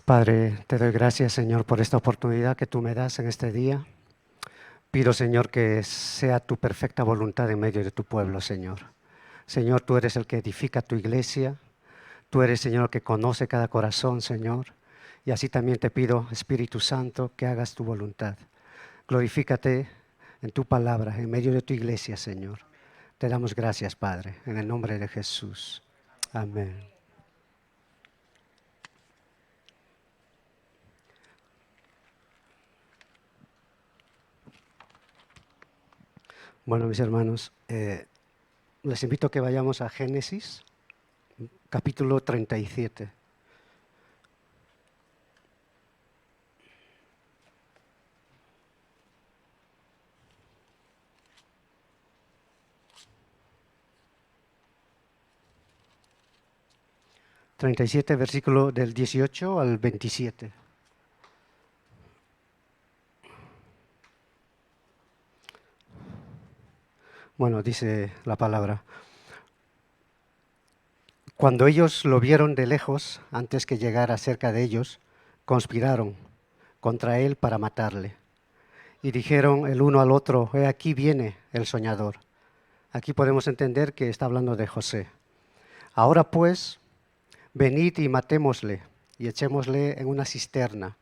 Padre, te doy gracias, Señor, por esta oportunidad que tú me das en este día. Pido, Señor, que sea tu perfecta voluntad en medio de tu pueblo, Señor. Señor, tú eres el que edifica tu iglesia. Tú eres, Señor, el que conoce cada corazón, Señor. Y así también te pido, Espíritu Santo, que hagas tu voluntad. Glorifícate en tu palabra, en medio de tu iglesia, Señor. Te damos gracias, Padre, en el nombre de Jesús. Amén. Bueno, mis hermanos, les invito a que vayamos a Génesis, capítulo 37. Versículo del 18 al 27. Bueno, dice la palabra. Cuando ellos lo vieron de lejos, antes que llegara cerca de ellos, conspiraron contra él para matarle. Y dijeron el uno al otro, he aquí viene el soñador. Aquí podemos entender que está hablando de José. Ahora pues, venid y matémosle y echémosle en una cisterna.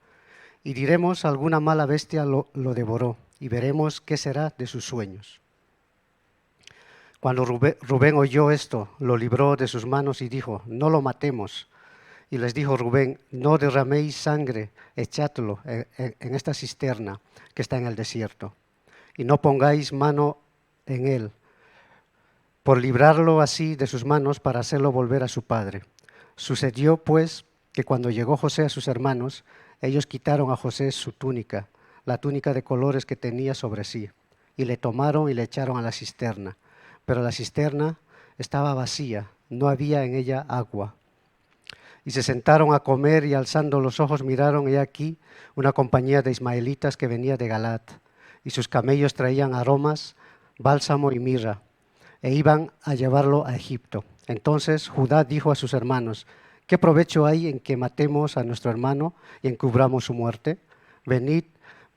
Y diremos, alguna mala bestia lo devoró, y veremos qué será de sus sueños. Cuando Rubén oyó esto, lo libró de sus manos y dijo, no lo matemos. Y les dijo Rubén, no derraméis sangre, echadlo en esta cisterna que está en el desierto, y no pongáis mano en él, por librarlo así de sus manos para hacerlo volver a su padre. Sucedió pues que cuando llegó José a sus hermanos, ellos quitaron a José su túnica, la túnica de colores que tenía sobre sí, y le tomaron y le echaron a la cisterna. Pero la cisterna estaba vacía, no había en ella agua. Y se sentaron a comer y alzando los ojos miraron, y aquí una compañía de ismaelitas que venía de Galat, y sus camellos traían aromas, bálsamo y mirra, e iban a llevarlo a Egipto. Entonces Judá dijo a sus hermanos, ¿qué provecho hay en que matemos a nuestro hermano y encubramos su muerte? Venid,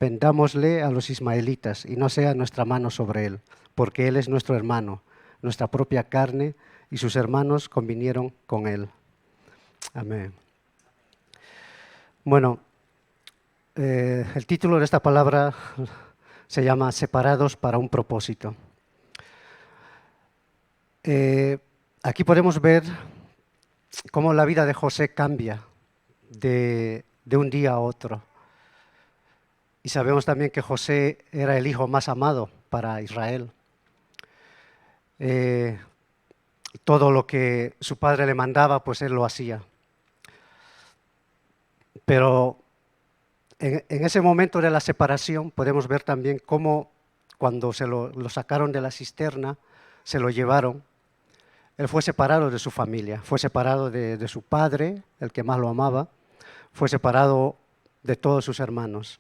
vendámosle a los ismaelitas, y no sea nuestra mano sobre él, porque él es nuestro hermano, nuestra propia carne, y sus hermanos convinieron con él. Amén. Bueno, el título de esta palabra se llama Separados para un propósito. Aquí podemos ver cómo la vida de José cambia de un día a otro. Y sabemos también que José era el hijo más amado para Israel. Todo lo que su padre le mandaba, pues él lo hacía. Pero en ese momento de la separación podemos ver también cómo cuando se lo sacaron de la cisterna, se lo llevaron. Él fue separado de su familia, fue separado de su padre, el que más lo amaba, fue separado de todos sus hermanos.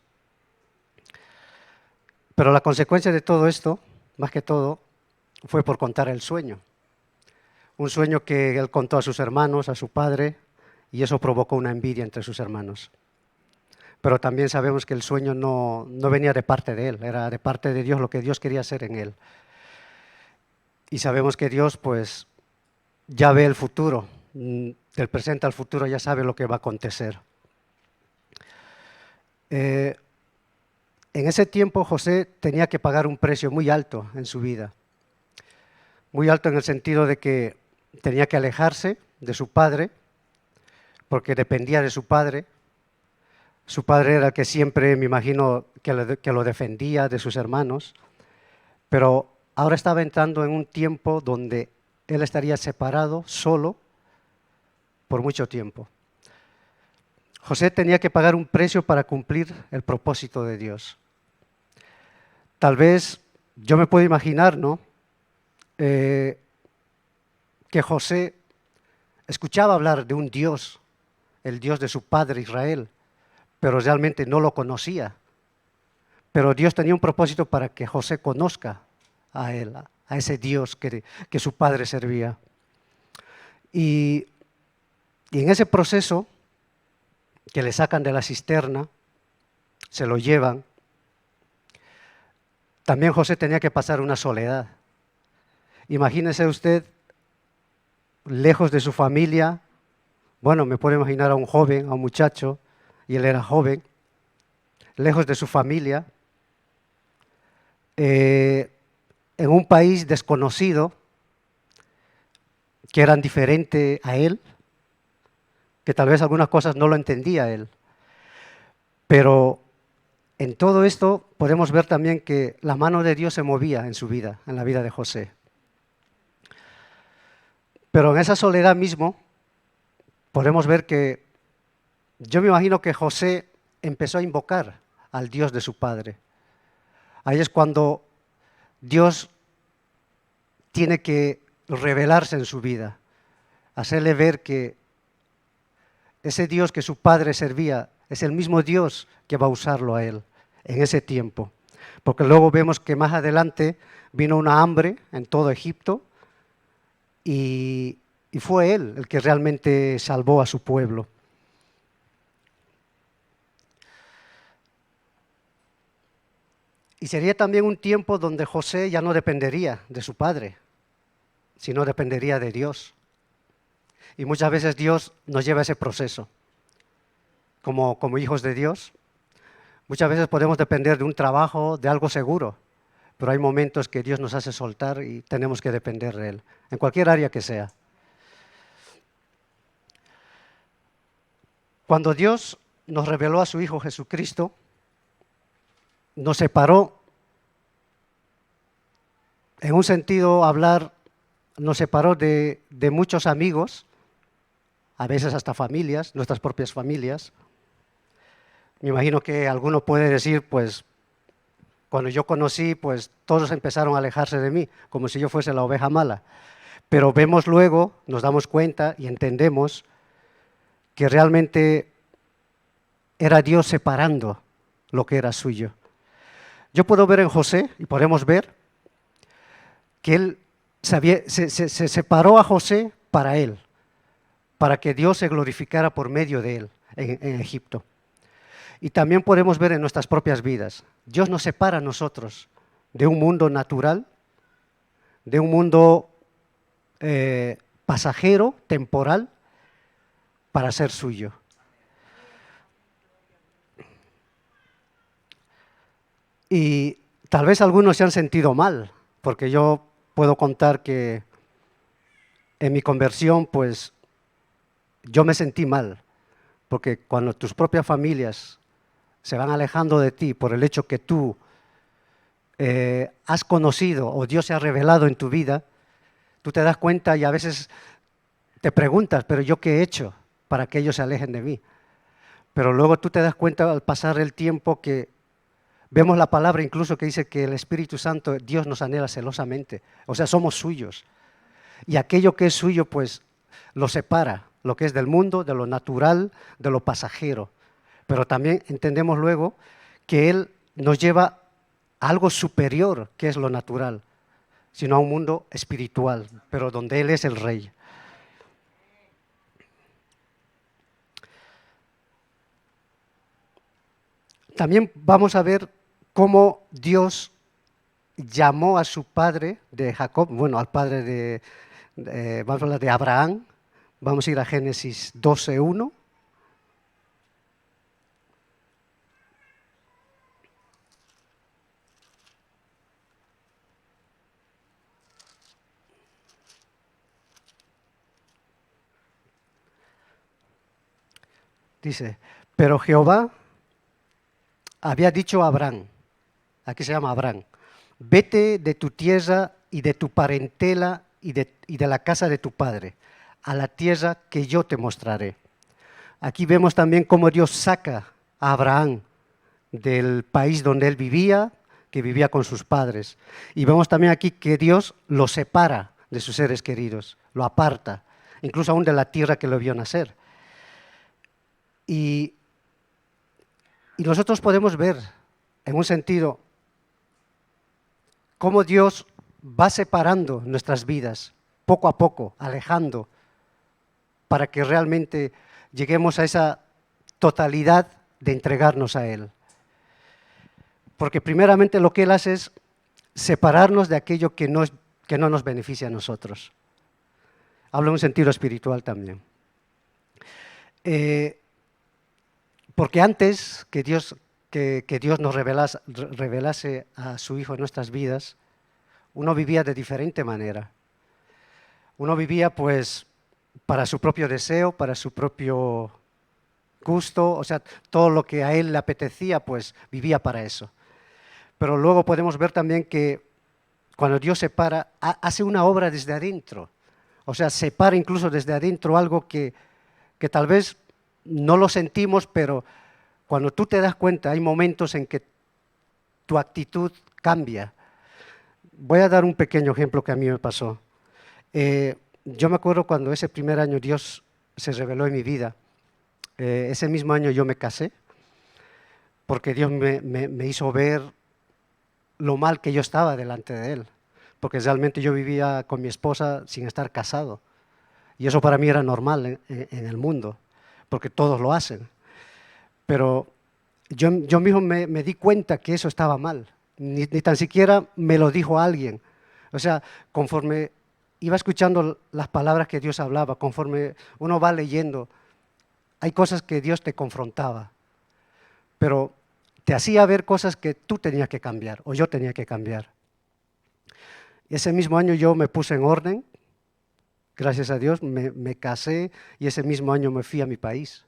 Pero la consecuencia de todo esto, más que todo, fue por contar el sueño. Un sueño que él contó a sus hermanos, a su padre, y eso provocó una envidia entre sus hermanos. Pero también sabemos que el sueño no venía de parte de él, era de parte de Dios, lo que Dios quería hacer en él. Y sabemos que Dios, pues, ya ve el futuro, del presente al futuro ya sabe lo que va a acontecer. En ese tiempo José tenía que pagar un precio muy alto en su vida. Muy alto en el sentido de que tenía que alejarse de su padre, porque dependía de su padre. Su padre era el que siempre, me imagino, que lo defendía de sus hermanos. Pero ahora estaba entrando en un tiempo donde él estaría separado, solo, por mucho tiempo. José tenía que pagar un precio para cumplir el propósito de Dios. Tal vez yo me puedo imaginar, ¿no? Que José escuchaba hablar de un Dios, el Dios de su padre Israel, pero realmente no lo conocía. Pero Dios tenía un propósito para que José conozca a él, a ese Dios que su padre servía. Y en ese proceso que le sacan de la cisterna, se lo llevan. También José tenía que pasar una soledad. Imagínese usted, lejos de su familia. Bueno, me puedo imaginar a un joven, a un muchacho, y él era joven, lejos de su familia, en un país desconocido, que eran diferentes a él, que tal vez algunas cosas no lo entendía él. Pero en todo esto podemos ver también que la mano de Dios se movía en su vida, en la vida de José. Pero en esa soledad mismo podemos ver que yo me imagino que José empezó a invocar al Dios de su padre. Ahí es cuando Dios tiene que revelarse en su vida, hacerle ver que ese Dios que su padre servía es el mismo Dios que va a usarlo a él en ese tiempo. Porque luego vemos que más adelante vino una hambre en todo Egipto y fue él el que realmente salvó a su pueblo. Y sería también un tiempo donde José ya no dependería de su padre, sino dependería de Dios. Y muchas veces Dios nos lleva a ese proceso. Como hijos de Dios, muchas veces podemos depender de un trabajo, de algo seguro, pero hay momentos que Dios nos hace soltar y tenemos que depender de Él, en cualquier área que sea. Cuando Dios nos reveló a su Hijo Jesucristo, nos separó, en un sentido hablar, nos separó de muchos amigos, a veces hasta familias, nuestras propias familias. Me imagino que alguno puede decir, pues, cuando yo conocí, pues todos empezaron a alejarse de mí, como si yo fuese la oveja mala. Pero vemos luego, nos damos cuenta y entendemos que realmente era Dios separando lo que era suyo. Yo puedo ver en José, y podemos ver, que él se separó a José, para que Dios se glorificara por medio de él en Egipto. Y también podemos ver en nuestras propias vidas, Dios nos separa a nosotros de un mundo natural, de un mundo pasajero, temporal, para ser suyo. Y tal vez algunos se han sentido mal, porque yo puedo contar que en mi conversión, pues, yo me sentí mal, porque cuando tus propias familias se van alejando de ti por el hecho que tú has conocido o Dios se ha revelado en tu vida, tú te das cuenta y a veces te preguntas, pero ¿yo qué he hecho para que ellos se alejen de mí? Pero luego tú te das cuenta al pasar el tiempo que vemos la palabra incluso que dice que el Espíritu Santo, Dios nos anhela celosamente, o sea, somos suyos. Y aquello que es suyo, pues, lo separa, lo que es del mundo, de lo natural, de lo pasajero. Pero también entendemos luego que Él nos lleva a algo superior, que es lo natural, sino a un mundo espiritual, pero donde Él es el Rey. También vamos a ver cómo Dios llamó a su padre de Jacob, bueno, al padre vamos a hablar de Abraham. Vamos a ir a Génesis 12:1. Dice, pero Jehová había dicho a Abraham, aquí se llama Abraham, vete de tu tierra y de tu parentela y de la casa de tu padre, a la tierra que yo te mostraré. Aquí vemos también cómo Dios saca a Abraham del país donde él vivía, que vivía con sus padres. Y vemos también aquí que Dios lo separa de sus seres queridos, lo aparta, incluso aún de la tierra que lo vio nacer. Y nosotros podemos ver, en un sentido, cómo Dios va separando nuestras vidas, poco a poco, alejando, para que realmente lleguemos a esa totalidad de entregarnos a Él. Porque primeramente lo que Él hace es separarnos de aquello que no nos beneficia a nosotros. Hablo en un sentido espiritual también. Porque antes que Dios nos revelase a su Hijo en nuestras vidas, uno vivía de diferente manera. Uno vivía pues para su propio deseo, para su propio gusto, o sea, todo lo que a él le apetecía, pues vivía para eso. Pero luego podemos ver también que cuando Dios separa, hace una obra desde adentro. O sea, separa incluso desde adentro algo que tal vez no lo sentimos, pero cuando tú te das cuenta, hay momentos en que tu actitud cambia. Voy a dar un pequeño ejemplo que a mí me pasó. Yo me acuerdo cuando ese primer año Dios se reveló en mi vida. Ese mismo año yo me casé, porque Dios me hizo ver lo mal que yo estaba delante de Él, porque realmente yo vivía con mi esposa sin estar casado. Y eso para mí era normal en el mundo, porque todos lo hacen. Pero yo mismo me di cuenta que eso estaba mal, ni tan siquiera me lo dijo alguien. O sea, conforme iba escuchando las palabras que Dios hablaba, conforme uno va leyendo, hay cosas que Dios te confrontaba, pero te hacía ver cosas que tú tenías que cambiar o yo tenía que cambiar. Y ese mismo año yo me puse en orden, gracias a Dios, me casé y ese mismo año me fui a mi país.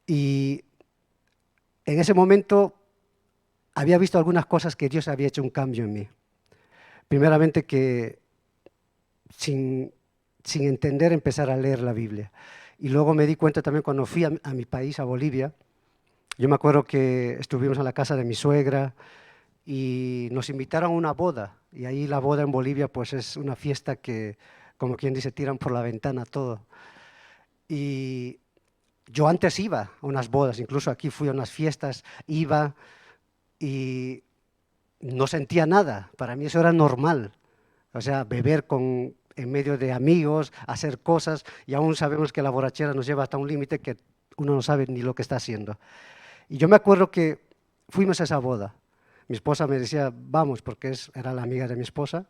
Y en ese momento había visto algunas cosas que Dios había hecho un cambio en mí. Primeramente que sin entender empezar a leer la Biblia. Y luego me di cuenta también cuando fui a mi país, a Bolivia. Yo me acuerdo que estuvimos en la casa de mi suegra y nos invitaron a una boda. Y ahí la boda en Bolivia pues es una fiesta que, como quien dice, tiran por la ventana todo. Y yo antes iba a unas bodas, incluso aquí fui a unas fiestas, iba y no sentía nada. Para mí eso era normal. O sea, beber en medio de amigos, hacer cosas, y aún sabemos que la borrachera nos lleva hasta un límite que uno no sabe ni lo que está haciendo. Y yo me acuerdo que fuimos a esa boda. Mi esposa me decía, vamos, porque era la amiga de mi esposa.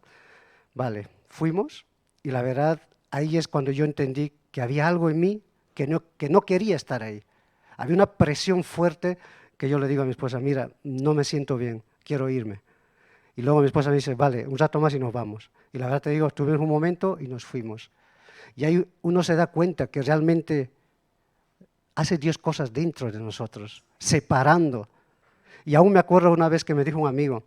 Vale, fuimos, y la verdad, ahí es cuando yo entendí que había algo en mí que no quería estar ahí. Había una presión fuerte que yo le digo a mi esposa, mira, no me siento bien, quiero irme. Y luego mi esposa me dice, vale, un rato más y nos vamos. Y la verdad te digo, estuvimos un momento y nos fuimos. Y ahí uno se da cuenta que realmente hace Dios cosas dentro de nosotros, separando. Y aún me acuerdo una vez que me dijo un amigo,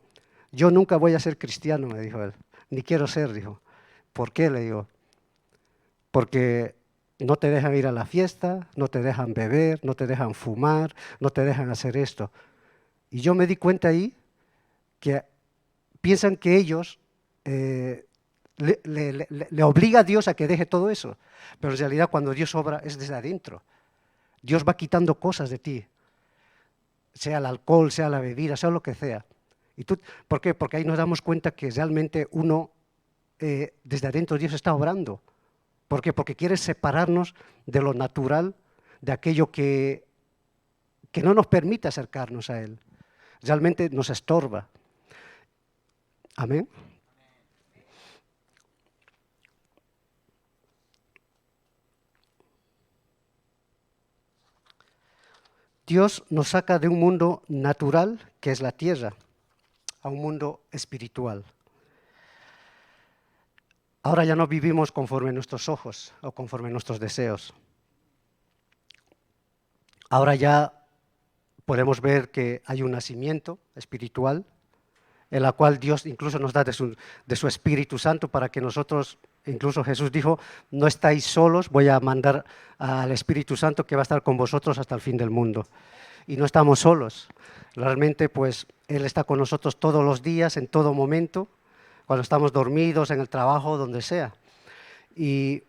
yo nunca voy a ser cristiano, me dijo él, ni quiero ser, dijo. ¿Por qué? Le digo, porque no te dejan ir a la fiesta, no te dejan beber, no te dejan fumar, no te dejan hacer esto. Y yo me di cuenta ahí que piensan que ellos le obliga a Dios a que deje todo eso. Pero en realidad cuando Dios obra es desde adentro. Dios va quitando cosas de ti, sea el alcohol, sea la bebida, sea lo que sea. ¿Por qué? Porque ahí nos damos cuenta que realmente uno, desde adentro Dios está obrando. ¿Por qué? Porque quiere separarnos de lo natural, de aquello que no nos permite acercarnos a Él. Realmente nos estorba. Amén. Dios nos saca de un mundo natural, que es la tierra, a un mundo espiritual. Ahora ya no vivimos conforme nuestros ojos o conforme nuestros deseos. Ahora ya podemos ver que hay un nacimiento espiritual, en la cual Dios incluso nos da de su Espíritu Santo para que nosotros, incluso Jesús dijo, no estáis solos, voy a mandar al Espíritu Santo que va a estar con vosotros hasta el fin del mundo. Y no estamos solos, realmente pues Él está con nosotros todos los días, en todo momento, cuando estamos dormidos, en el trabajo, donde sea. Y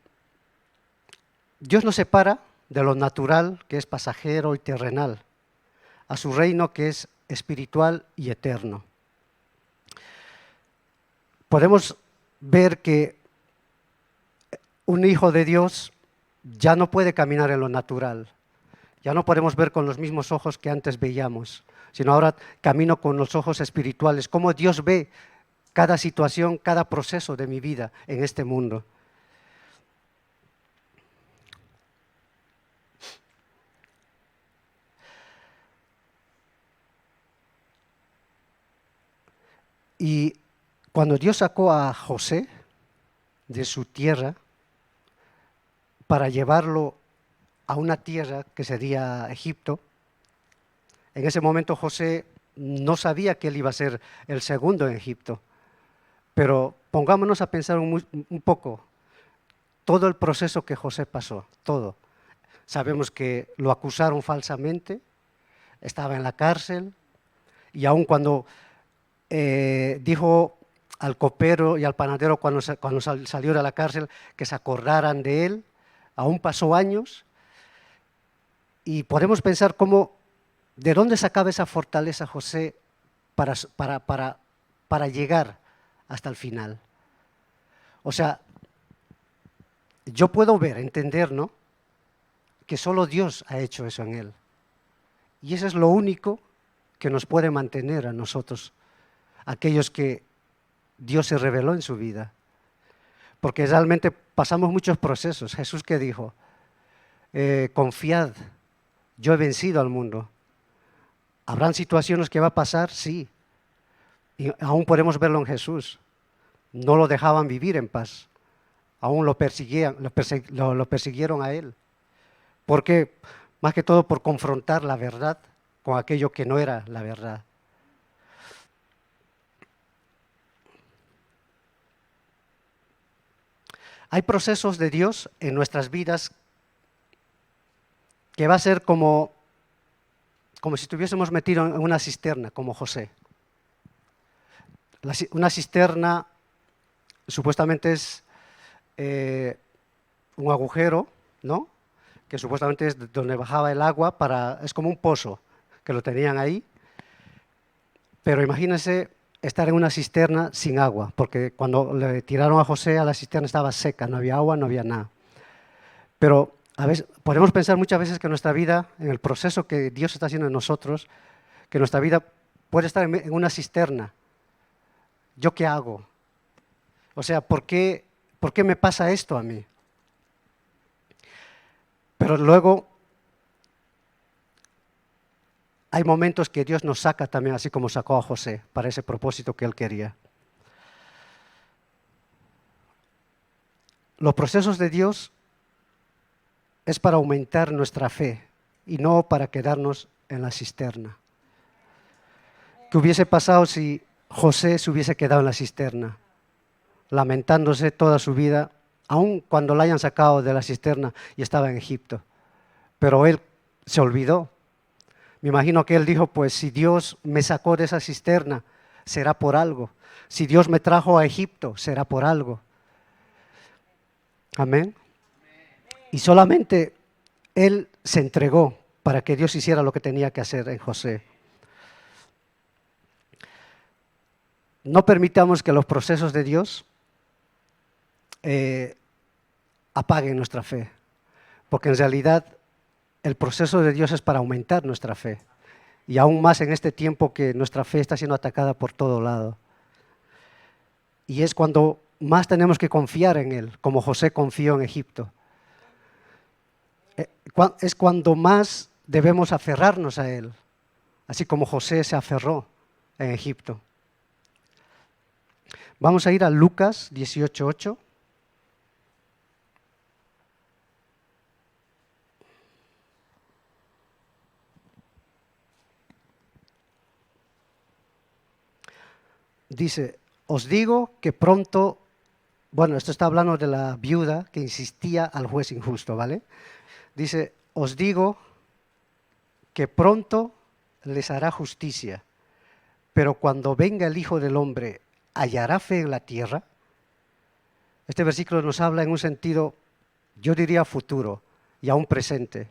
Dios nos separa de lo natural, que es pasajero y terrenal, a su reino que es espiritual y eterno. Podemos ver que un hijo de Dios ya no puede caminar en lo natural, Ya no podemos ver con los mismos ojos que antes veíamos, sino ahora camino con los ojos espirituales, cómo Dios ve cada situación, cada proceso de mi vida en este mundo. Y cuando Dios sacó a José de su tierra para llevarlo a una tierra que sería Egipto, en ese momento José no sabía que él iba a ser el segundo en Egipto, pero pongámonos a pensar un poco todo el proceso que José pasó, todo. Sabemos que lo acusaron falsamente, estaba en la cárcel, y aun cuando dijo al copero y al panadero cuando salió de la cárcel que se acordaran de él, aún pasó años, y podemos pensar cómo, de dónde sacaba esa fortaleza José para llegar hasta el final. O sea, yo puedo ver, entender, ¿no?, que solo Dios ha hecho eso en él. Y eso es lo único que nos puede mantener a nosotros, aquellos que Dios se reveló en su vida. Porque realmente pasamos muchos procesos. Jesús, ¿qué dijo? Confiad, yo he vencido al mundo. ¿Habrán situaciones que va a pasar? Sí. Y aún podemos verlo en Jesús. No lo dejaban vivir en paz. Aún lo persiguieron a él. ¿Por qué? Más que todo por confrontar la verdad con aquello que no era la verdad. Hay procesos de Dios en nuestras vidas que va a ser como si estuviésemos metidos en una cisterna, como José. Una cisterna supuestamente es un agujero, ¿no?, que supuestamente es donde bajaba el agua, es como un pozo que lo tenían ahí. Pero imagínense estar en una cisterna sin agua, porque cuando le tiraron a José a la cisterna estaba seca, no había agua, no había nada. Pero a veces, podemos pensar muchas veces que nuestra vida, en el proceso que Dios está haciendo en nosotros, que nuestra vida puede estar en una cisterna. ¿Yo qué hago? O sea, ¿por qué me pasa esto a mí? Pero luego hay momentos que Dios nos saca también, así como sacó a José, para ese propósito que él quería. Los procesos de Dios es para aumentar nuestra fe y no para quedarnos en la cisterna. ¿Qué hubiese pasado si José se hubiese quedado en la cisterna, lamentándose toda su vida, aun cuando la hayan sacado de la cisterna y estaba en Egipto? Pero él se olvidó. Me imagino que él dijo, pues si Dios me sacó de esa cisterna, será por algo. Si Dios me trajo a Egipto, será por algo. Amén. Y solamente él se entregó para que Dios hiciera lo que tenía que hacer en José. No permitamos que los procesos de Dios apaguen nuestra fe, porque en realidad el proceso de Dios es para aumentar nuestra fe, y aún más en este tiempo que nuestra fe está siendo atacada por todo lado. Y es cuando más tenemos que confiar en Él, como José confió en Egipto. Es cuando más debemos aferrarnos a Él, así como José se aferró en Egipto. Vamos a ir a Lucas 18:8. Dice, os digo que pronto, bueno, esto está hablando de la viuda que insistía al juez injusto, ¿vale? Dice, os digo que pronto les hará justicia, pero cuando venga el Hijo del Hombre, ¿hallará fe en la tierra? Este versículo nos habla en un sentido, yo diría futuro y aún presente.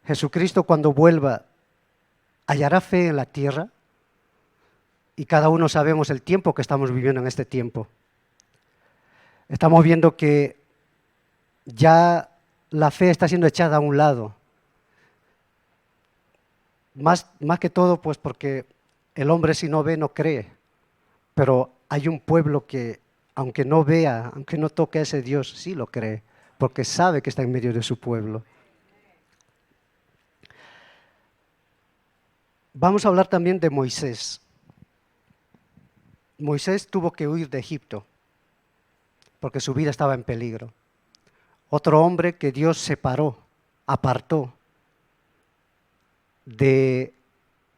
Jesucristo cuando vuelva, ¿hallará fe en la tierra? Y cada uno sabemos el tiempo que estamos viviendo en este tiempo. Estamos viendo que ya la fe está siendo echada a un lado más que todo, pues porque el hombre si no ve, no cree. Pero hay un pueblo que, aunque no vea, aunque no toque a ese Dios, sí lo cree, porque sabe que está en medio de su pueblo. Vamos a hablar también de Moisés. Moisés tuvo que huir de Egipto, porque su vida estaba en peligro. Otro hombre que Dios separó, apartó en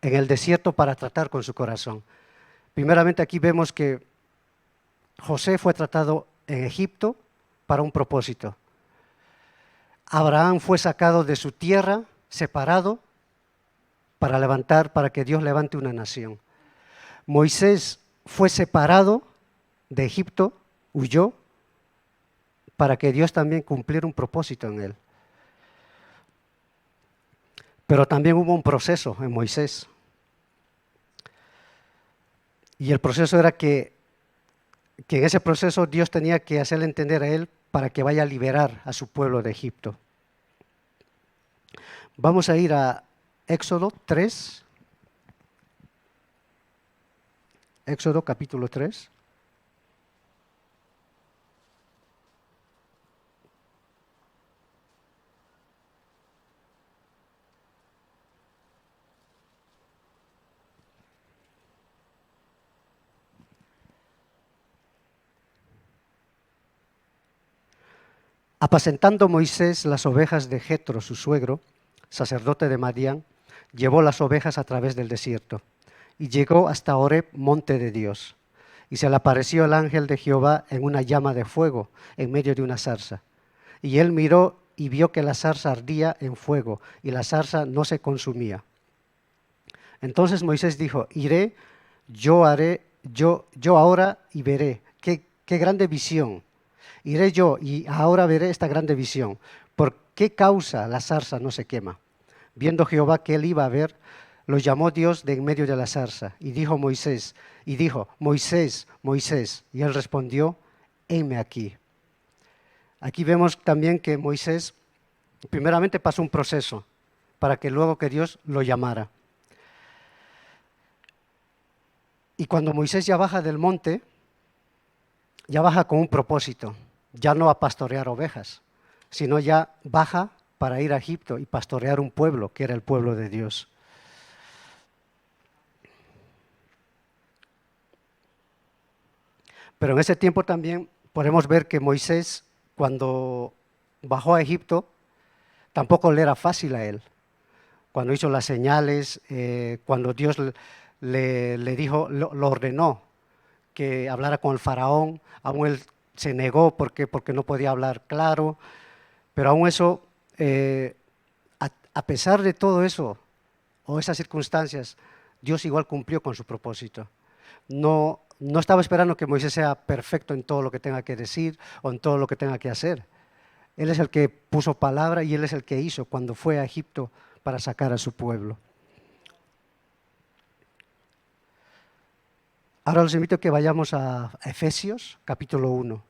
el desierto para tratar con su corazón. Primeramente aquí vemos que José fue tratado en Egipto para un propósito. Abraham fue sacado de su tierra, separado, para que Dios levante una nación. Moisés fue separado de Egipto, huyó, para que Dios también cumpliera un propósito en él. Pero también hubo un proceso en Moisés. Y el proceso era que en ese proceso Dios tenía que hacerle entender a él para que vaya a liberar a su pueblo de Egipto. Vamos a ir a Éxodo 3. Éxodo capítulo 3. Apacentando Moisés las ovejas de Jetro, su suegro, sacerdote de Madián, llevó las ovejas a través del desierto y llegó hasta Horeb, monte de Dios. Y se le apareció el ángel de Jehová en una llama de fuego en medio de una zarza. Y él miró y vio que la zarza ardía en fuego y la zarza no se consumía. Entonces Moisés dijo: iré, yo ahora y veré. Qué grande visión. Iré yo y ahora veré esta grande visión. ¿Por qué causa la zarza no se quema? Viendo Jehová que él iba a ver, lo llamó Dios de en medio de la zarza y dijo: Moisés, Moisés, Moisés. Y él respondió: heme aquí. Aquí vemos también que Moisés primeramente pasó un proceso para que luego que Dios lo llamara. Y cuando Moisés ya baja del monte, ya baja con un propósito, ya no a pastorear ovejas, sino ya baja para ir a Egipto y pastorear un pueblo, que era el pueblo de Dios. Pero en ese tiempo también podemos ver que Moisés, cuando bajó a Egipto, tampoco le era fácil a él. Cuando hizo las señales, cuando Dios le dijo, lo ordenó, que hablara con el faraón, aún él se negó porque no podía hablar claro, pero aún eso, a pesar de todo eso, o esas circunstancias, Dios igual cumplió con su propósito. No estaba esperando que Moisés sea perfecto en todo lo que tenga que decir o en todo lo que tenga que hacer. Él es el que puso palabra y él es el que hizo cuando fue a Egipto para sacar a su pueblo. Ahora los invito a que vayamos a Efesios, capítulo 1.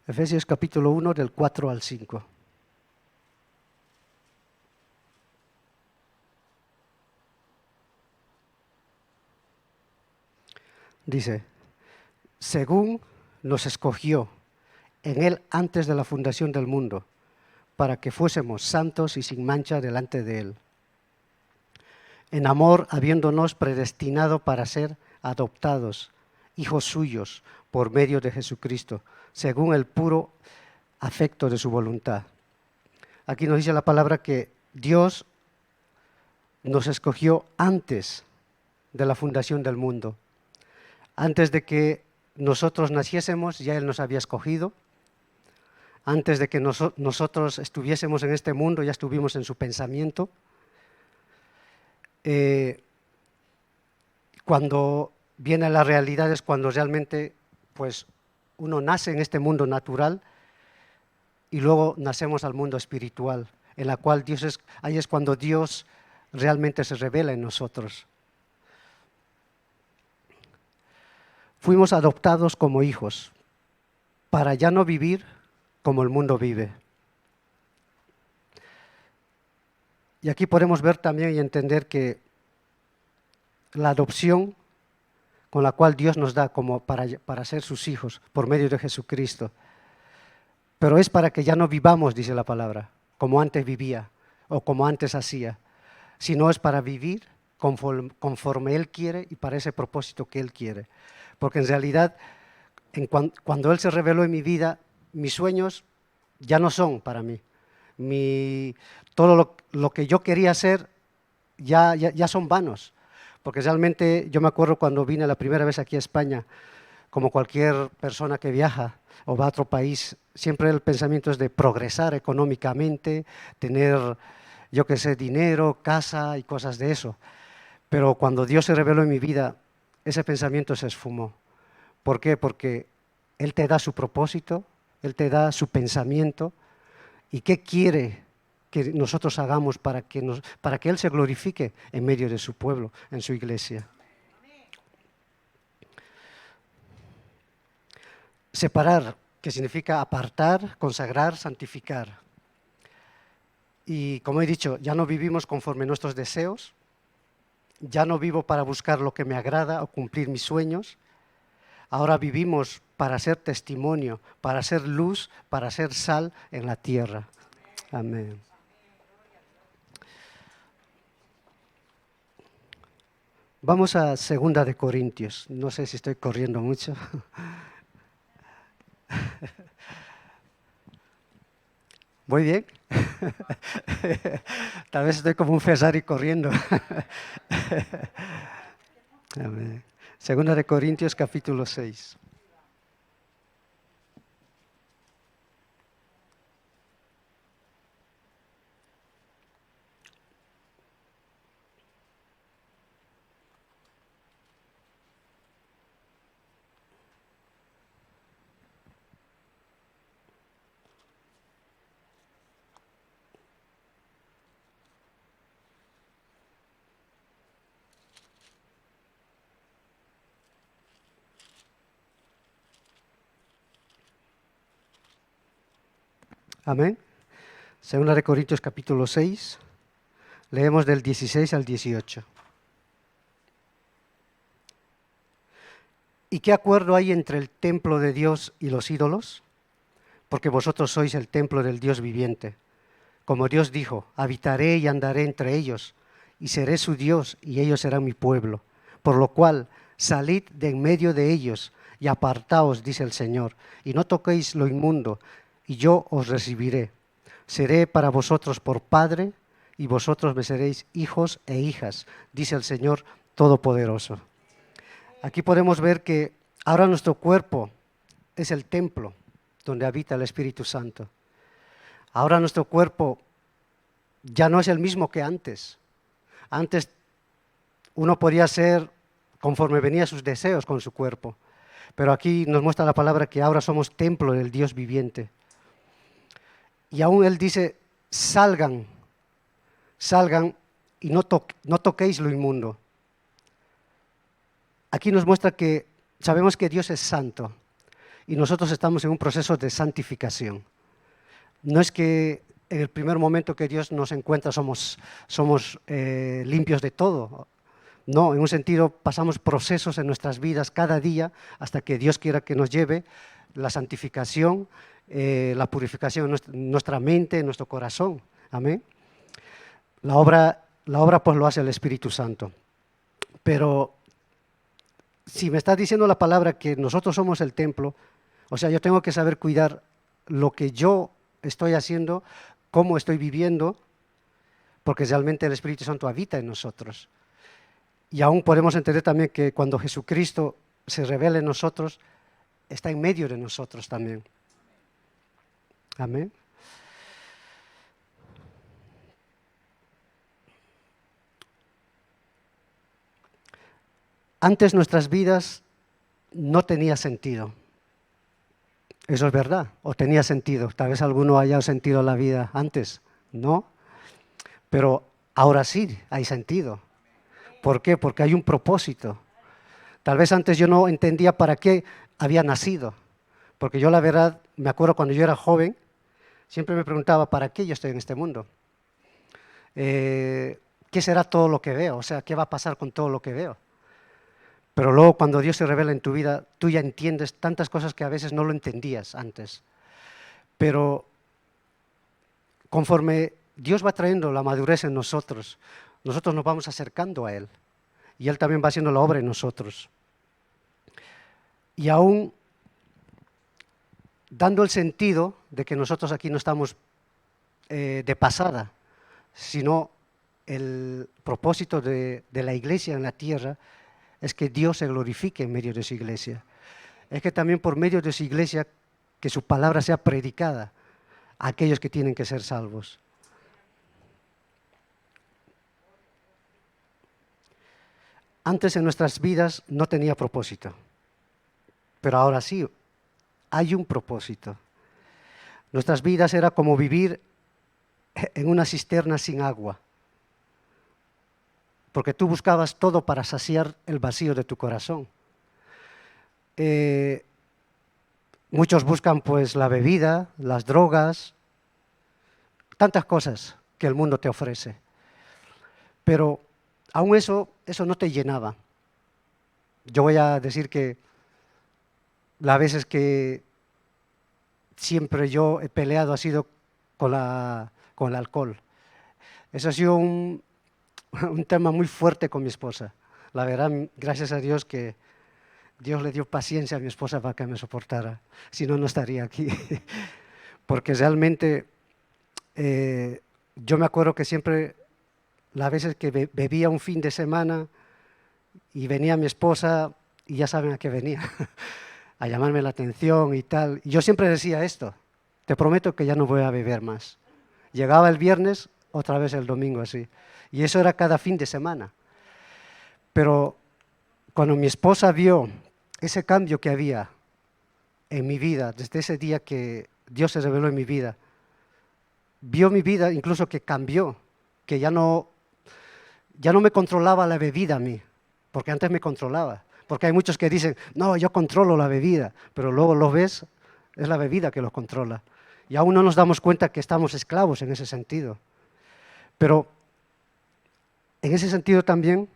Efesios capítulo 1 del 4 al 5. Dice: según nos escogió en Él antes de la fundación del mundo, para que fuésemos santos y sin mancha delante de Él. En amor, habiéndonos predestinado para ser adoptados, hijos suyos, por medio de Jesucristo, según el puro afecto de su voluntad. Aquí nos dice la palabra que Dios nos escogió antes de la fundación del mundo. Antes de que nosotros naciésemos, ya Él nos había escogido. Antes de que nosotros estuviésemos en este mundo, ya estuvimos en su pensamiento. Cuando viene la realidad es cuando realmente pues, uno nace en este mundo natural y luego nacemos al mundo espiritual, en la cual ahí es cuando Dios realmente se revela en nosotros. Fuimos adoptados como hijos para ya no vivir como el mundo vive. Y aquí podemos ver también y entender que la adopción con la cual Dios nos da como para ser sus hijos por medio de Jesucristo, pero es para que ya no vivamos, dice la palabra, como antes vivía o como antes hacía, sino es para vivir conforme Él quiere y para ese propósito que Él quiere. Porque en realidad, cuando Él se reveló en mi vida, mis sueños ya no son para mí. Todo lo que yo quería hacer ya son vanos. Porque realmente yo me acuerdo cuando vine la primera vez aquí a España, como cualquier persona que viaja o va a otro país, siempre el pensamiento es de progresar económicamente, tener, yo qué sé, dinero, casa y cosas de eso. Pero cuando Dios se reveló en mi vida, ese pensamiento se esfumó. ¿Por qué? Porque Él te da su propósito, Él te da su pensamiento y qué quiere que nosotros hagamos para que Él se glorifique en medio de su pueblo, en su iglesia. Separar, que significa apartar, consagrar, santificar. Y como he dicho, ya no vivimos conforme a nuestros deseos, ya no vivo para buscar lo que me agrada o cumplir mis sueños, ahora vivimos para ser testimonio, para ser luz, para ser sal en la tierra. Amén. Vamos a 2 de Corintios. No sé si estoy corriendo mucho. ¿Voy bien? Tal vez estoy como un Ferrari corriendo. Amén. 2 de Corintios capítulo 6. Amén. 2 de Corintios capítulo 6. Leemos del 16 al 18. ¿Y qué acuerdo hay entre el templo de Dios y los ídolos? Porque vosotros sois el templo del Dios viviente. Como Dios dijo, habitaré y andaré entre ellos, y seré su Dios, y ellos serán mi pueblo. Por lo cual, salid de en medio de ellos, y apartaos, dice el Señor, y no toquéis lo inmundo, y yo os recibiré. Seré para vosotros por Padre, y vosotros me seréis hijos e hijas, dice el Señor Todopoderoso. Aquí podemos ver que ahora nuestro cuerpo es el templo donde habita el Espíritu Santo. Ahora nuestro cuerpo ya no es el mismo que antes. Antes uno podía ser conforme venía sus deseos con su cuerpo, pero aquí nos muestra la palabra que ahora somos templo del Dios viviente. Y aún Él dice, salgan y no toquéis lo inmundo. Aquí nos muestra que sabemos que Dios es santo y nosotros estamos en un proceso de santificación. No es que en el primer momento que Dios nos encuentra somos limpios de todo. No, en un sentido pasamos procesos en nuestras vidas cada día hasta que Dios quiera que nos lleve la santificación, la purificación en nuestra mente, en nuestro corazón. Amén. La obra pues lo hace el Espíritu Santo. Pero si me está diciendo la palabra que nosotros somos el templo, o sea, yo tengo que saber cuidar lo que yo estoy haciendo, cómo estoy viviendo, porque realmente el Espíritu Santo habita en nosotros. Y aún podemos entender también que cuando Jesucristo se revela en nosotros, está en medio de nosotros también. Amén. Antes nuestras vidas no tenían sentido. Eso es verdad, o tenía sentido. Tal vez alguno haya sentido la vida antes, ¿no? Pero ahora sí hay sentido. ¿Por qué? Porque hay un propósito. Tal vez antes yo no entendía para qué había nacido. Porque yo la verdad, me acuerdo cuando yo era joven, siempre me preguntaba, ¿para qué yo estoy en este mundo? ¿Qué será todo lo que veo? O sea, ¿qué va a pasar con todo lo que veo? Pero luego cuando Dios se revela en tu vida, tú ya entiendes tantas cosas que a veces no lo entendías antes. Pero conforme Dios va trayendo la madurez en nosotros, nosotros nos vamos acercando a Él. Y Él también va haciendo la obra en nosotros. Y aún dando el sentido de que nosotros aquí no estamos de pasada, sino el propósito de la iglesia en la tierra es que Dios se glorifique en medio de su iglesia. Es que también por medio de su iglesia, que su palabra sea predicada a aquellos que tienen que ser salvos. Antes en nuestras vidas no tenía propósito, pero ahora sí, hay un propósito. Nuestras vidas era como vivir en una cisterna sin agua, porque tú buscabas todo para saciar el vacío de tu corazón. Muchos buscan pues la bebida, las drogas, tantas cosas que el mundo te ofrece, pero aún eso no te llenaba. Yo voy a decir que las veces que siempre yo he peleado ha sido con el alcohol. Eso ha sido un tema muy fuerte con mi esposa. La verdad, gracias a Dios que Dios le dio paciencia a mi esposa para que me soportara. Si no, no estaría aquí. Porque realmente yo me acuerdo que siempre, las veces que bebía un fin de semana y venía mi esposa, y ya saben a qué venía, a llamarme la atención y tal. Y yo siempre decía esto, te prometo que ya no voy a beber más. Llegaba el viernes, otra vez el domingo así. Y eso era cada fin de semana. Pero cuando mi esposa vio ese cambio que había en mi vida, desde ese día que Dios se reveló en mi vida, vio mi vida incluso que cambió, que ya no me controlaba la bebida a mí, porque antes me controlaba. Porque hay muchos que dicen, no, yo controlo la bebida, pero luego lo ves, es la bebida que los controla. Y aún no nos damos cuenta que estamos esclavos en ese sentido. Pero en ese sentido también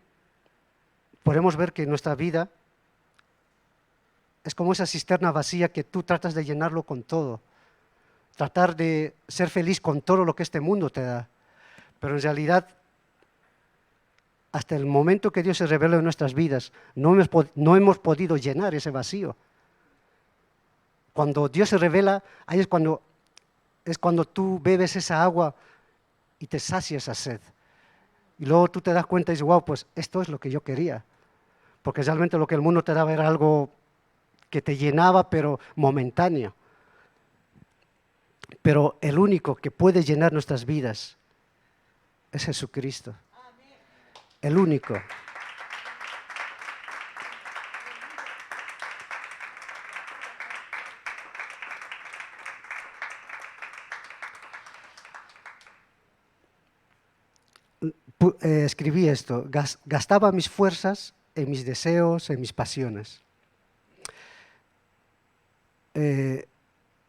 podemos ver que nuestra vida es como esa cisterna vacía que tú tratas de llenarlo con todo. Tratar de ser feliz con todo lo que este mundo te da. Pero en realidad, hasta el momento que Dios se reveló en nuestras vidas, no hemos podido llenar ese vacío. Cuando Dios se revela, ahí es cuando tú bebes esa agua y te sacia esa sed. Y luego tú te das cuenta y dices, wow, pues esto es lo que yo quería. Porque realmente lo que el mundo te daba era algo que te llenaba, pero momentáneo. Pero el único que puede llenar nuestras vidas es Jesucristo. El único. Escribí esto, gastaba mis fuerzas en mis deseos, en mis pasiones.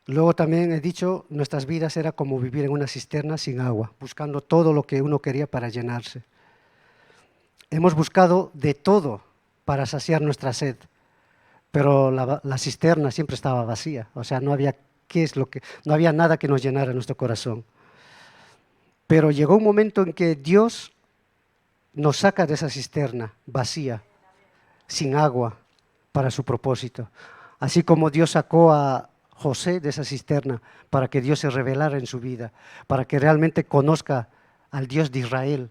Luego también he dicho, nuestras vidas era como vivir en una cisterna sin agua, buscando todo lo que uno quería para llenarse. Hemos buscado de todo para saciar nuestra sed, pero la cisterna siempre estaba vacía, o sea, no había nada que nos llenara nuestro corazón. Pero llegó un momento en que Dios nos saca de esa cisterna vacía, sin agua, para su propósito. Así como Dios sacó a José de esa cisterna para que Dios se revelara en su vida, para que realmente conozca al Dios de Israel.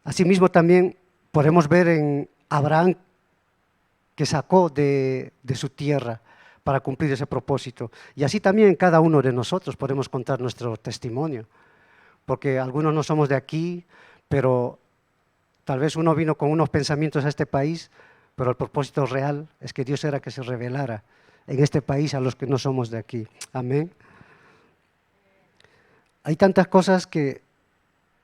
Asimismo también podemos ver en Abraham que sacó de su tierra para cumplir ese propósito. Y así también cada uno de nosotros podemos contar nuestro testimonio, porque algunos no somos de aquí, pero tal vez uno vino con unos pensamientos a este país, pero el propósito real es que Dios era que se revelara en este país a los que no somos de aquí. Amén. Hay tantas cosas que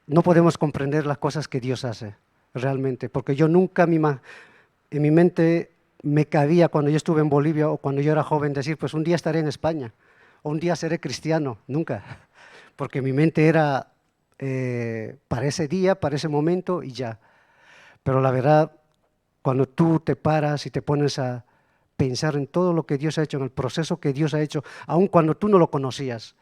no podemos comprender las cosas que Dios hace, realmente, porque yo nunca en mi mente me cabía cuando yo estuve en Bolivia o cuando yo era joven decir, pues un día estaré en España o un día seré cristiano, nunca, porque mi mente era para ese día, para ese momento y ya. Pero la verdad, cuando tú te paras y te pones a pensar en todo lo que Dios ha hecho, en el proceso que Dios ha hecho, aun cuando tú no lo conocías,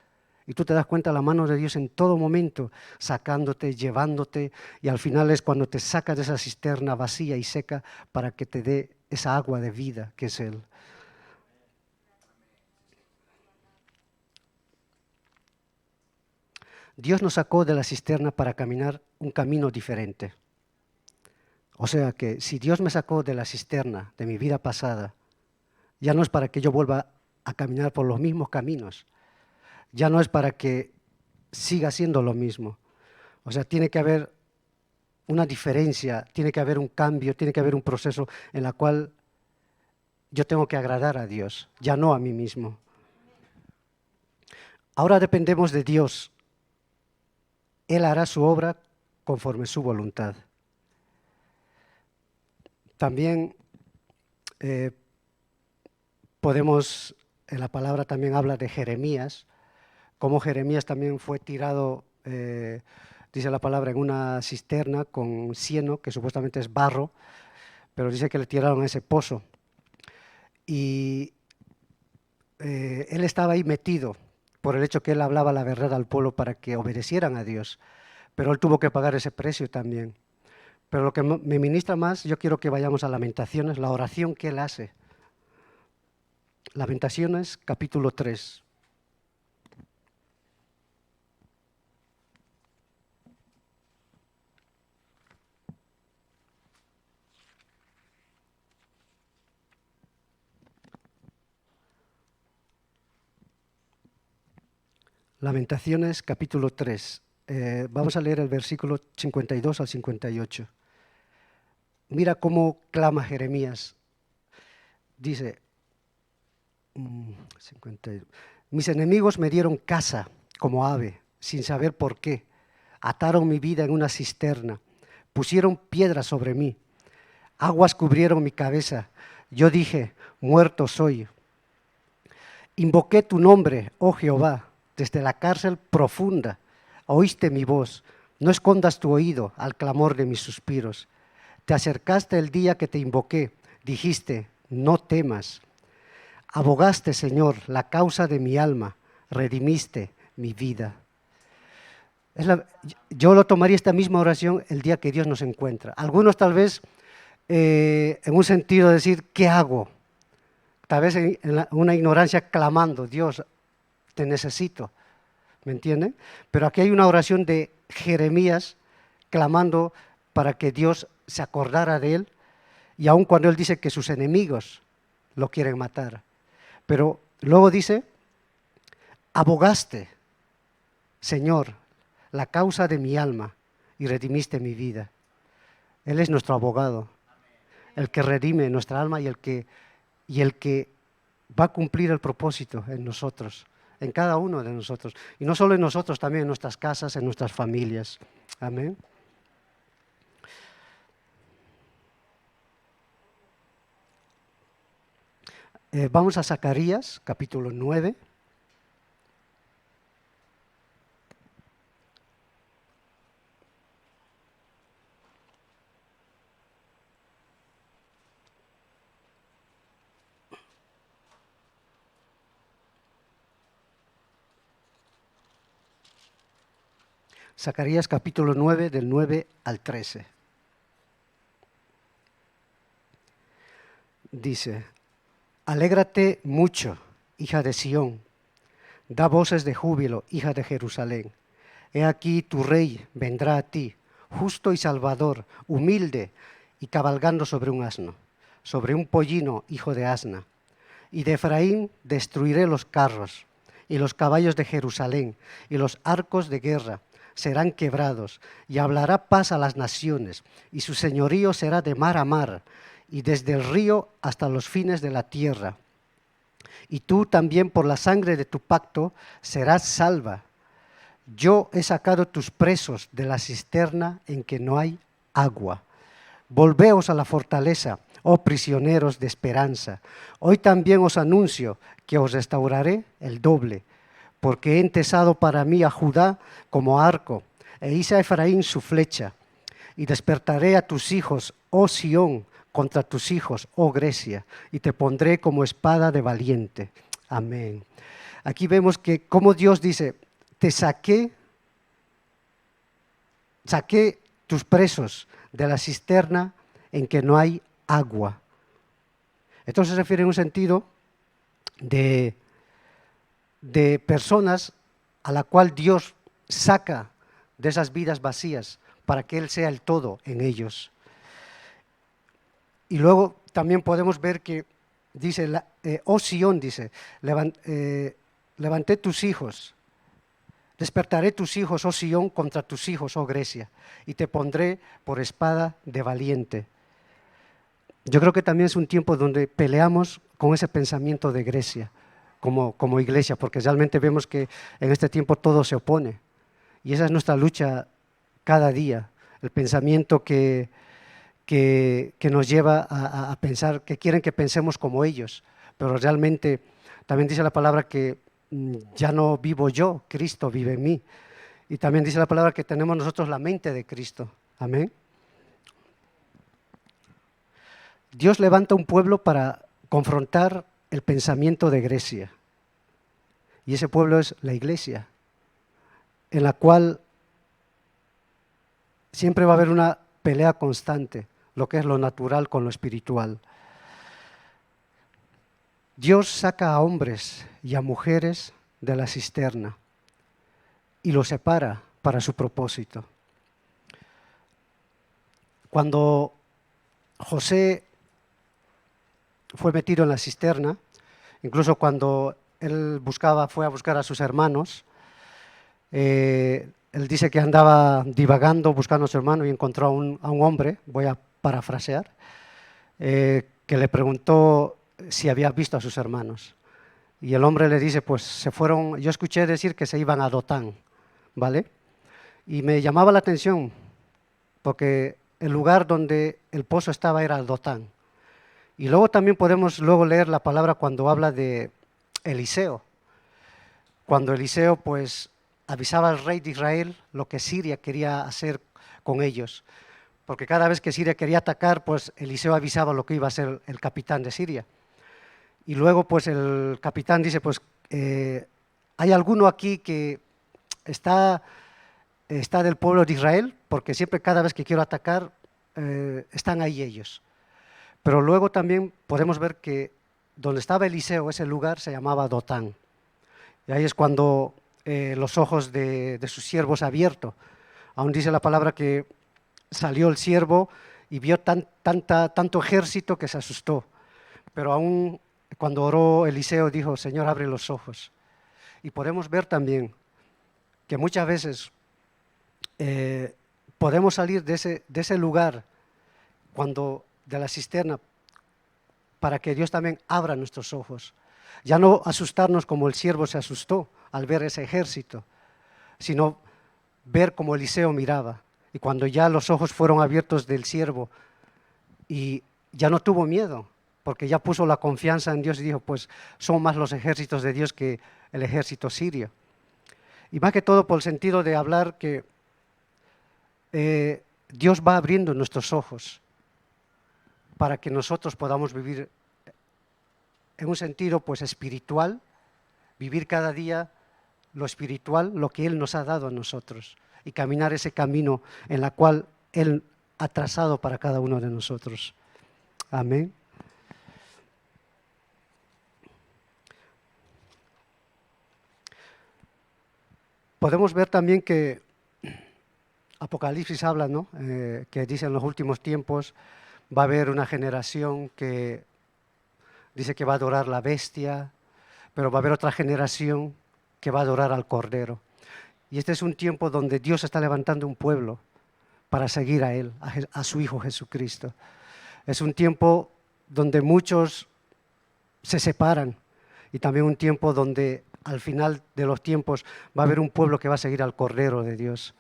y tú te das cuenta de la mano de Dios en todo momento, sacándote, llevándote, y al final es cuando te sacas de esa cisterna vacía y seca para que te dé esa agua de vida que es Él. Dios nos sacó de la cisterna para caminar un camino diferente. O sea que si Dios me sacó de la cisterna de mi vida pasada, ya no es para que yo vuelva a caminar por los mismos caminos, ya no es para que siga siendo lo mismo. O sea, tiene que haber una diferencia, tiene que haber un cambio, tiene que haber un proceso en el cual yo tengo que agradar a Dios, ya no a mí mismo. Ahora dependemos de Dios. Él hará su obra conforme su voluntad. También podemos, en la palabra también habla de Jeremías, como Jeremías también fue tirado, dice la palabra, en una cisterna con cieno, que supuestamente es barro, pero dice que le tiraron a ese pozo. Y él estaba ahí metido por el hecho que él hablaba la verdad al pueblo para que obedecieran a Dios, pero él tuvo que pagar ese precio también. Pero lo que me ministra más, yo quiero que vayamos a Lamentaciones, la oración que él hace. Lamentaciones, capítulo 3. Lamentaciones, capítulo 3. Vamos a leer el versículo 52 al 58. Mira cómo clama Jeremías. Dice, 52, mis enemigos me dieron caza como ave, sin saber por qué. Ataron mi vida en una cisterna, pusieron piedras sobre mí, aguas cubrieron mi cabeza. Yo dije, muerto soy. Invoqué tu nombre, oh Jehová, desde la cárcel profunda. Oíste mi voz, no escondas tu oído al clamor de mis suspiros. Te acercaste el día que te invoqué, dijiste, no temas. Abogaste, Señor, la causa de mi alma, redimiste mi vida. Yo lo tomaría esta misma oración el día que Dios nos encuentra. Algunos tal vez en un sentido de decir, ¿qué hago? Tal vez en una ignorancia clamando, Dios, te necesito, ¿me entienden? Pero aquí hay una oración de Jeremías clamando para que Dios se acordara de él, y aun cuando él dice que sus enemigos lo quieren matar. Pero luego dice, abogaste, Señor, la causa de mi alma y redimiste mi vida. Él es nuestro abogado, el que redime nuestra alma y el que va a cumplir el propósito en nosotros, en cada uno de nosotros. Y no solo en nosotros, también en nuestras casas, en nuestras familias. Amén. Vamos a Zacarías, capítulo 9. Zacarías capítulo 9, del 9 al 13. Dice, alégrate mucho, hija de Sión, da voces de júbilo, hija de Jerusalén. He aquí tu rey vendrá a ti, justo y salvador, humilde y cabalgando sobre un asno, sobre un pollino, hijo de asna. Y de Efraín destruiré los carros, y los caballos de Jerusalén, y los arcos de guerra serán quebrados, y hablará paz a las naciones, y su señorío será de mar a mar, y desde el río hasta los fines de la tierra. y tú también por la sangre de tu pacto serás salva. Yo he sacado tus presos de la cisterna en que no hay agua. Volveos a la fortaleza, oh prisioneros de esperanza. Hoy también os anuncio que os restauraré el doble, porque he entesado para mí a Judá como arco, e hice a Efraín su flecha. Y despertaré a tus hijos, oh Sión, contra tus hijos, oh Grecia, y te pondré como espada de valiente. Amén. Aquí vemos que como Dios dice, te saqué tus presos de la cisterna en que no hay agua. Esto se refiere en un sentido de personas a la cual Dios saca de esas vidas vacías para que Él sea el todo en ellos. Y luego también podemos ver que dice, oh Sión, dice, levanté tus hijos, despertaré tus hijos, oh Sión, contra tus hijos, oh Grecia, y te pondré por espada de valiente. Yo creo que también es un tiempo donde peleamos con ese pensamiento de Grecia como iglesia, porque realmente vemos que en este tiempo todo se opone. Y esa es nuestra lucha cada día, el pensamiento que nos lleva a pensar, que quieren que pensemos como ellos, pero realmente también dice la palabra que ya no vivo yo, Cristo vive en mí. Y también dice la palabra que tenemos nosotros la mente de Cristo. Amén. Dios levanta un pueblo para confrontar el pensamiento de Grecia. Y ese pueblo es la iglesia, en la cual siempre va a haber una pelea constante, lo que es lo natural con lo espiritual. Dios saca a hombres y a mujeres de la cisterna y los separa para su propósito. Cuando José fue metido en la cisterna, incluso cuando él fue a buscar a sus hermanos, él dice que andaba divagando buscando a su hermano y encontró a un hombre, voy a parafrasear, que le preguntó si había visto a sus hermanos. Y el hombre le dice, pues se fueron, yo escuché decir que se iban a Dotán, ¿vale? Y me llamaba la atención, porque el lugar donde el pozo estaba era Dotán. Y luego también podemos leer la palabra cuando habla de Eliseo. Cuando Eliseo pues avisaba al rey de Israel lo que Siria quería hacer con ellos. Porque cada vez que Siria quería atacar, pues Eliseo avisaba lo que iba a hacer el capitán de Siria. Y luego pues el capitán dice, pues ¿hay alguno aquí que está del pueblo de Israel? Porque siempre cada vez que quiero atacar, están ahí ellos. Pero luego también podemos ver que donde estaba Eliseo, ese lugar se llamaba Dotán. Y ahí es cuando los ojos de sus siervos abiertos. Aún dice la palabra que salió el siervo y vio tanto ejército que se asustó. Pero aún cuando oró Eliseo dijo, Señor, abre los ojos. Y podemos ver también que muchas veces podemos salir de ese lugar de la cisterna para que Dios también abra nuestros ojos. Ya no asustarnos como el siervo se asustó al ver ese ejército, sino ver como Eliseo miraba. Y cuando ya los ojos fueron abiertos del siervo y ya no tuvo miedo, porque ya puso la confianza en Dios y dijo, pues son más los ejércitos de Dios que el ejército sirio. Y más que todo por el sentido de hablar que Dios va abriendo nuestros ojos para que nosotros podamos vivir en un sentido pues espiritual, vivir cada día lo espiritual, lo que Él nos ha dado a nosotros y caminar ese camino en la cual Él ha trazado para cada uno de nosotros. Amén. Podemos ver también que Apocalipsis habla, ¿no? Que dice en los últimos tiempos va a haber una generación que dice que va a adorar la bestia, pero va a haber otra generación que va a adorar al Cordero. Y este es un tiempo donde Dios está levantando un pueblo para seguir a Él, a su Hijo Jesucristo. Es un tiempo donde muchos se separan, y también un tiempo donde al final de los tiempos va a haber un pueblo que va a seguir al Cordero de Dios.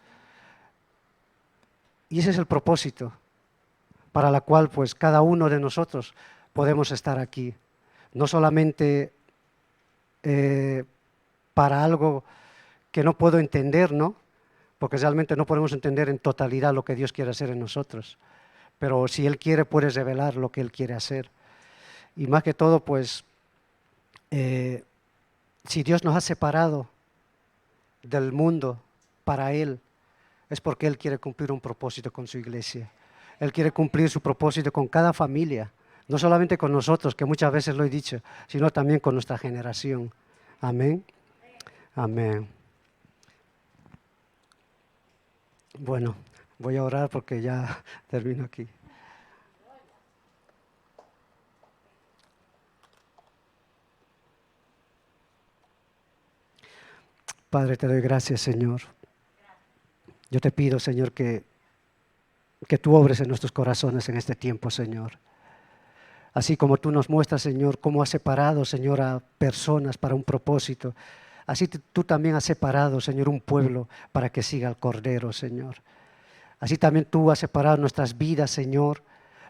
Y ese es el propósito para la cual pues cada uno de nosotros podemos estar aquí. No solamente para algo que no puedo entender, ¿no? Porque realmente no podemos entender en totalidad lo que Dios quiere hacer en nosotros. Pero si Él quiere, puede revelar lo que Él quiere hacer. Y más que todo, pues, si Dios nos ha separado del mundo para Él, es porque Él quiere cumplir un propósito con su iglesia. Él quiere cumplir su propósito con cada familia, no solamente con nosotros, que muchas veces lo he dicho, sino también con nuestra generación. Amén. Amén. Bueno, voy a orar porque ya termino aquí. Padre, te doy gracias, Señor. Yo te pido, Señor, que tú obres en nuestros corazones en este tiempo, Señor. Así como tú nos muestras, Señor, cómo has separado, Señor, a personas para un propósito. Así tú también has separado, Señor, un pueblo para que siga al Cordero, Señor. Así también tú has separado nuestras vidas, Señor.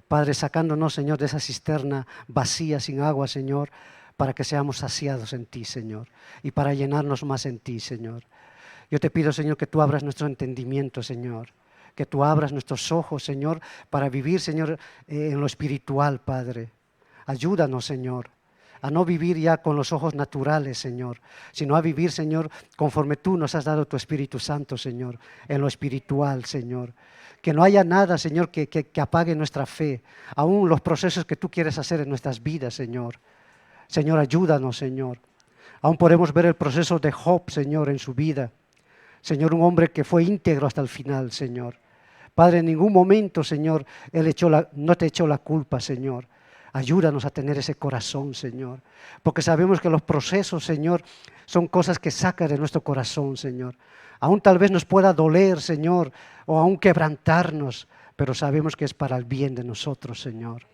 Padre, sacándonos, Señor, de esa cisterna vacía, sin agua, Señor, para que seamos saciados en ti, Señor, y para llenarnos más en ti, Señor. Yo te pido, Señor, que tú abras nuestro entendimiento, Señor, que tú abras nuestros ojos, Señor, para vivir, Señor, en lo espiritual, Padre. Ayúdanos, Señor, a no vivir ya con los ojos naturales, Señor, sino a vivir, Señor, conforme tú nos has dado tu Espíritu Santo, Señor, en lo espiritual, Señor. Que no haya nada, Señor, que apague nuestra fe, aún los procesos que tú quieres hacer en nuestras vidas, Señor. Señor, ayúdanos, Señor. Aún podemos ver el proceso de Job, Señor, en su vida. Señor, un hombre que fue íntegro hasta el final, Señor. Padre, en ningún momento, Señor, no te echó la culpa, Señor. Ayúdanos a tener ese corazón, Señor. Porque sabemos que los procesos, Señor, son cosas que sacan de nuestro corazón, Señor. Aún tal vez nos pueda doler, Señor, o aún quebrantarnos, pero sabemos que es para el bien de nosotros, Señor.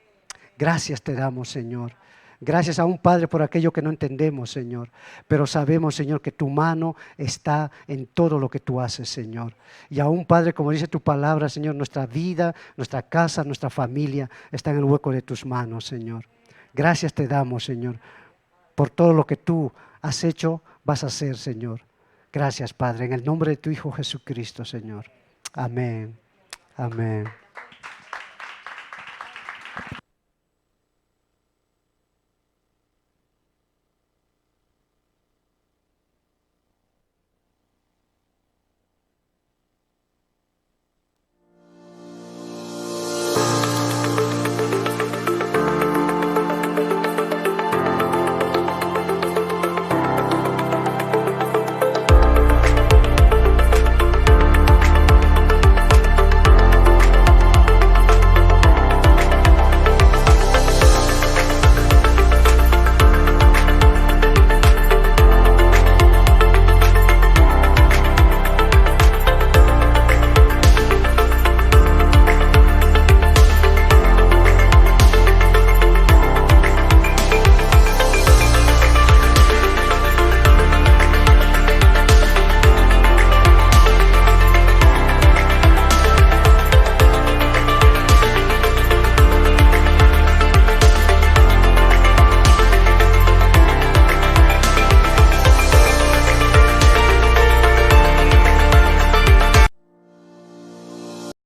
Gracias te damos, Señor. Gracias a un Padre por aquello que no entendemos, Señor. Pero sabemos, Señor, que tu mano está en todo lo que tú haces, Señor. Y aún, Padre, como dice tu palabra, Señor, nuestra vida, nuestra casa, nuestra familia está en el hueco de tus manos, Señor. Gracias te damos, Señor, por todo lo que tú has hecho, vas a hacer, Señor. Gracias, Padre, en el nombre de tu Hijo Jesucristo, Señor. Amén. Amén.